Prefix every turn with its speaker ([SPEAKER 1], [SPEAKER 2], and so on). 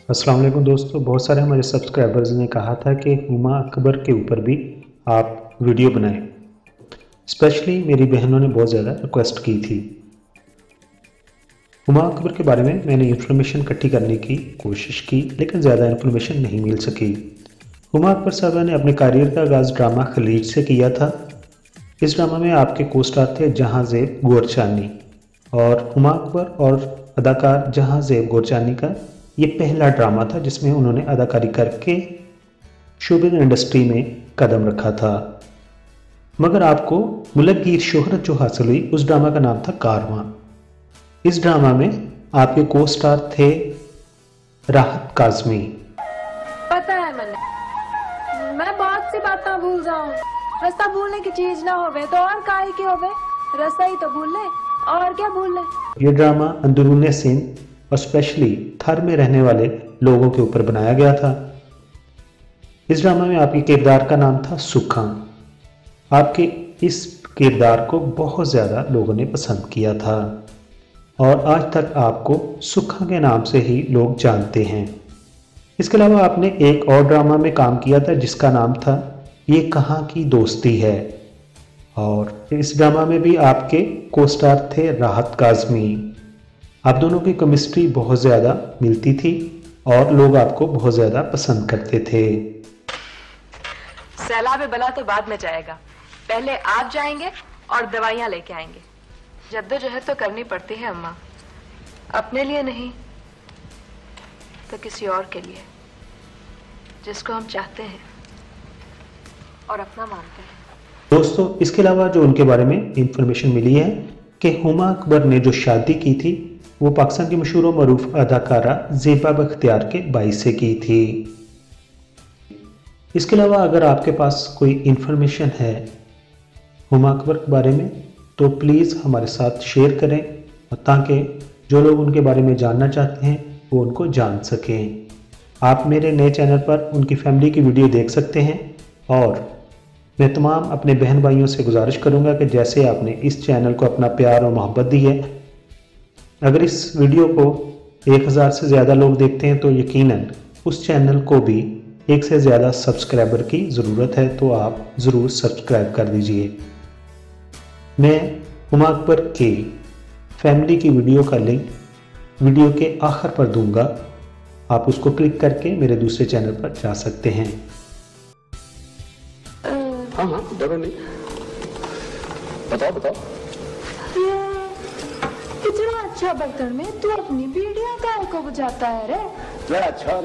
[SPEAKER 1] अस्सलाम वालेकुम दोस्तों, बहुत सारे हमारे सब्सक्राइबर्स ने कहा था कि हुमा अकबर के ऊपर भी आप वीडियो बनाएं। स्पेशली मेरी बहनों ने बहुत ज़्यादा रिक्वेस्ट की थी। हुमा अकबर के बारे में मैंने इन्फॉर्मेशन इकट्ठी करने की कोशिश की, लेकिन ज़्यादा इन्फॉर्मेशन नहीं मिल सकी। हुमा अकबर साहबा ने अपने करियर का आगाज़ ड्रामा खलीज से किया था। इस ड्रामा में आपके को स्टार थे जहांज़ेब गोरचानी, और हुमा अकबर और अदाकार जहांज़ेब गोरचानी का ये पहला ड्रामा था जिसमें उन्होंने अदाकारी करके शोबिज़ इंडस्ट्री में कदम रखा था। मगर आपको मुल्कगीर शोहरत जो हासिल हुई उस ड्रामा का नाम था कारवां। इस ड्रामा में आपके को स्टार थे राहत काज़मी।
[SPEAKER 2] पता है मैं बहुत सी बातें भूल जाऊं। रास्ता भूलने की चीज ना होवे तो और काहे की होवे। रास्ता ही तो भूल ले और क्या भूल ले।
[SPEAKER 1] ये ड्रामा अंदरूने सिंध और स्पेशली थर में रहने वाले लोगों के ऊपर बनाया गया था। इस ड्रामा में आपके किरदार का नाम था सुखा। आपके इस किरदार को बहुत ज़्यादा लोगों ने पसंद किया था और आज तक आपको सुखा के नाम से ही लोग जानते हैं। इसके अलावा आपने एक और ड्रामा में काम किया था जिसका नाम था ये कहाँ की दोस्ती है, और इस ड्रामा में भी आपके को स्टार थे राहत काज़मी। आप दोनों की केमिस्ट्री बहुत ज़्यादा मिलती थी और लोग आपको बहुत ज़्यादा पसंद करते थे।
[SPEAKER 2] सैलाब बला तो बाद में जाएगा, पहले आप जाएंगे और दवाइयाँ लेके आएंगे। जद्दोजहद तो करनी पड़ती है अम्मा, अपने लिए नहीं तो किसी और के लिए, जिसको हम चाहते हैं और अपना मानते हैं।
[SPEAKER 1] दोस्तों, इसके अलावा जो उनके बारे में इंफॉर्मेशन मिली है कि हुमा अकबर ने जो शादी की थी वो पाकिस्तान की मशहूर और मरूफ अदाकारा ज़ेबा बख्तियार के भाई से की थी। इसके अलावा अगर आपके पास कोई इंफॉर्मेशन है हुमा अकबर के बारे में तो प्लीज़ हमारे साथ शेयर करें, और ताकि जो लोग उनके बारे में जानना चाहते हैं वो उनको जान सकें। आप मेरे नए चैनल पर उनकी फैमिली की वीडियो देख सकते हैं, और मैं तमाम अपने बहन भाइयों से गुजारिश करूंगा कि जैसे आपने इस चैनल को अपना प्यार और मोहब्बत दी है, अगर इस वीडियो को 1000 से ज़्यादा लोग देखते हैं तो यकीनन उस चैनल को भी 1 से ज़्यादा सब्सक्राइबर की ज़रूरत है, तो आप ज़रूर सब्सक्राइब कर दीजिए। मैं हुमा अकबर के फैमिली की वीडियो का लिंक वीडियो के आखिर पर दूंगा, आप उसको क्लिक करके मेरे दूसरे चैनल पर जा सकते हैं।
[SPEAKER 3] हाँ, डरो नहीं, बताओ।
[SPEAKER 2] इतना अच्छा बर्तन में तू अपनी बीड़ियां काहे को बुझाता है रे?
[SPEAKER 3] अच्छा